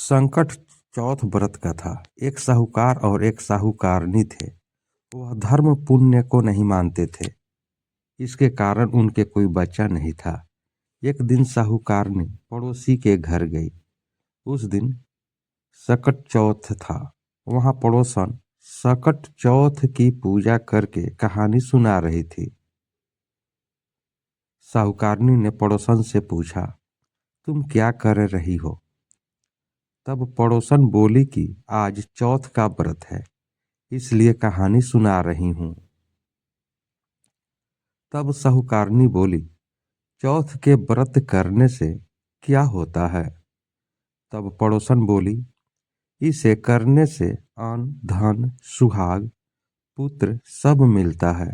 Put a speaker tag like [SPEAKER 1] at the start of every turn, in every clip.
[SPEAKER 1] संकट चौथ व्रत का था। एक साहूकार और एक साहूकारनी थे। वह धर्म पुण्य को नहीं मानते थे। इसके कारण उनके कोई बच्चा नहीं था। एक दिन साहूकारनी पड़ोसी के घर गई। उस दिन सकट चौथ था। वहां पड़ोसन सकट चौथ की पूजा करके कहानी सुना रही थी। साहूकारनी ने पड़ोसन से पूछा, तुम क्या कर रही हो? तब पड़ोसन बोली कि आज चौथ का व्रत है, इसलिए कहानी सुना रही हूं। तब साहूकारनी बोली, चौथ के व्रत करने से क्या होता है? तब पड़ोसन बोली, इसे करने से अन्न धन सुहाग पुत्र सब मिलता है।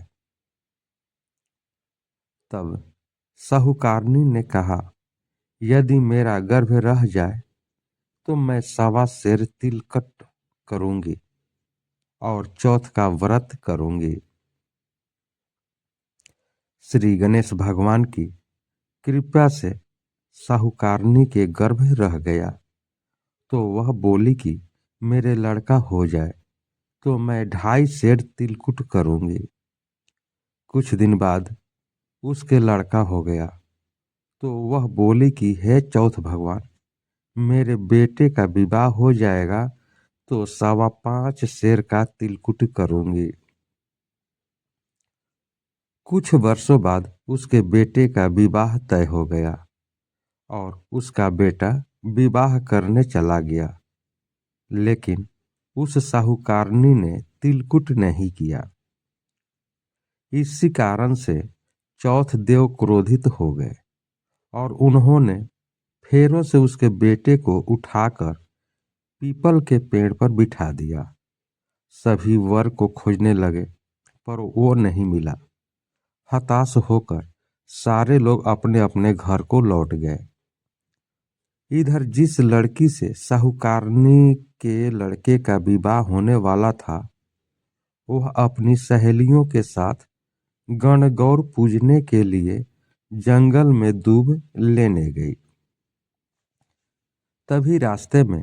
[SPEAKER 1] तब साहूकारनी ने कहा, यदि मेरा गर्भ रह जाए तो मैं 1.25 सेर तिलकट करूंगी और चौथ का व्रत करूंगी। श्री गणेश भगवान की कृपा से साहूकारनी के गर्भ रह गया तो वह बोली कि मेरे लड़का हो जाए तो मैं 2.5 सेर तिलकुट करूंगी। कुछ दिन बाद उसके लड़का हो गया तो वह बोली कि हे चौथ भगवान, मेरे बेटे का विवाह हो जाएगा तो 5.25 सेर का तिलकुट करूंगी। कुछ वर्षों बाद उसके बेटे का विवाह तय हो गया और उसका बेटा विवाह करने चला गया, लेकिन उस साहूकारनी ने तिलकुट नहीं किया। इसी कारण से चौथ देव क्रोधित हो गए और उन्होंने फेरों से उसके बेटे को उठाकर पीपल के पेड़ पर बिठा दिया। सभी वर को खोजने लगे पर वो नहीं मिला। हताश होकर सारे लोग अपने अपने घर को लौट गए। इधर जिस लड़की से साहूकारनी के लड़के का विवाह होने वाला था, वह अपनी सहेलियों के साथ गणगौर पूजने के लिए जंगल में दूब लेने गई। तभी रास्ते में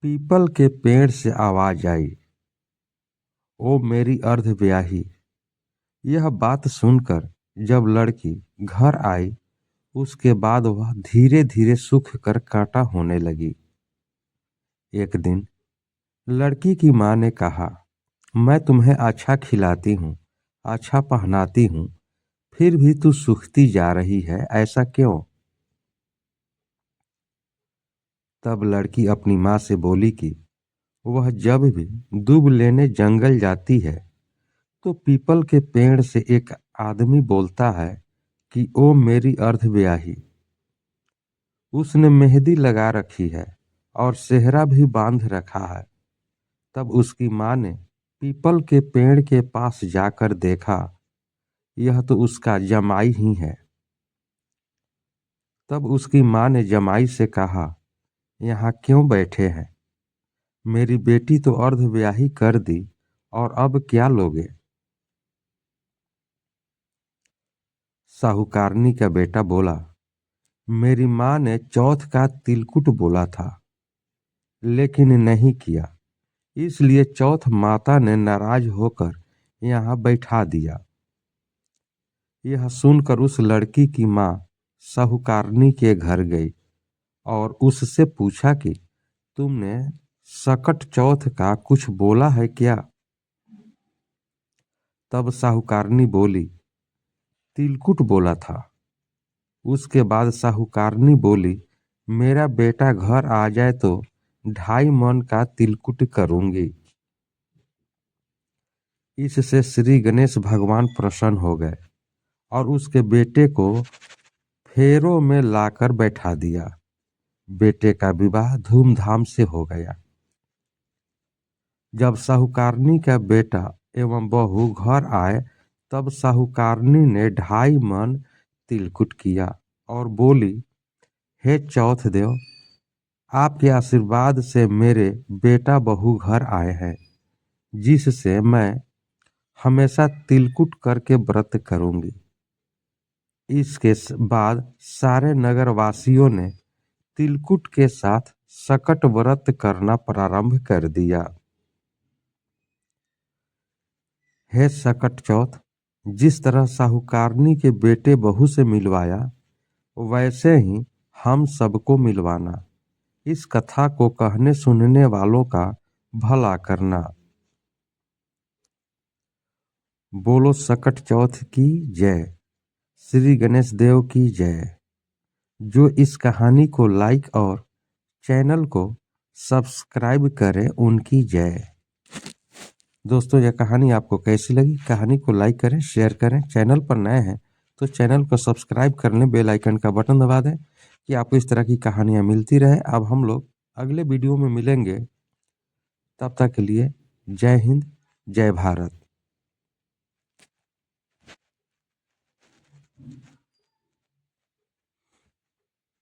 [SPEAKER 1] पीपल के पेड़ से आवाज आई, ओ मेरी अर्धव्याही। यह बात सुनकर जब लड़की घर आई, उसके बाद वह धीरे धीरे सूख कर कांटा होने लगी। एक दिन लड़की की माँ ने कहा, मैं तुम्हें अच्छा खिलाती हूँ, अच्छा पहनाती हूँ, फिर भी तू सूखती जा रही है, ऐसा क्यों? तब लड़की अपनी माँ से बोली कि वह जब भी दूब लेने जंगल जाती है तो पीपल के पेड़ से एक आदमी बोलता है कि ओ मेरी अर्धव्याही। उसने मेहंदी लगा रखी है और सेहरा भी बांध रखा है। तब उसकी माँ ने पीपल के पेड़ के पास जाकर देखा, यह तो उसका जमाई ही है। तब उसकी माँ ने जमाई से कहा, यहाँ क्यों बैठे हैं? मेरी बेटी तो अर्धव्याही कर दी और अब क्या लोगे? साहूकारनी का बेटा बोला, मेरी माँ ने चौथ का तिलकुट बोला था लेकिन नहीं किया, इसलिए चौथ माता ने नाराज होकर यहाँ बैठा दिया। यह सुनकर उस लड़की की माँ साहूकारनी के घर गई और उससे पूछा कि तुमने सकट चौथ का कुछ बोला है क्या? तब साहूकारनी बोली, तिलकुट बोला था। उसके बाद साहूकारनी बोली, मेरा बेटा घर आ जाए तो 2.5 मन का तिलकुट करूंगी। इससे श्री गणेश भगवान प्रसन्न हो गए और उसके बेटे को फेरों में लाकर बैठा दिया। बेटे का विवाह धूमधाम से हो गया। जब साहूकारनी का बेटा एवं बहू घर आए तब साहूकारनी ने 2.5 मन तिलकुट किया और बोली, हे चौथ देव, आपके आशीर्वाद से मेरे बेटा बहू घर आए हैं, जिससे मैं हमेशा तिलकुट करके व्रत करूंगी। इसके बाद सारे नगरवासियों ने तिलकुट के साथ सकट व्रत करना प्रारंभ कर दिया। हे सकट चौथ, जिस तरह साहूकारनी के बेटे बहू से मिलवाया, वैसे ही हम सबको मिलवाना। इस कथा को कहने सुनने वालों का भला करना। बोलो सकट चौथ की जय। श्री गणेश देव की जय। जो इस कहानी को लाइक और चैनल को सब्सक्राइब करें उनकी जय। दोस्तों, यह कहानी आपको कैसी लगी? कहानी को लाइक करें, शेयर करें। चैनल पर नए हैं तो चैनल को सब्सक्राइब कर लें, बेल आइकन का बटन दबा दें कि आपको इस तरह की कहानियाँ मिलती रहे। अब हम लोग अगले वीडियो में मिलेंगे, तब तक के लिए जय हिंद, जय भारत।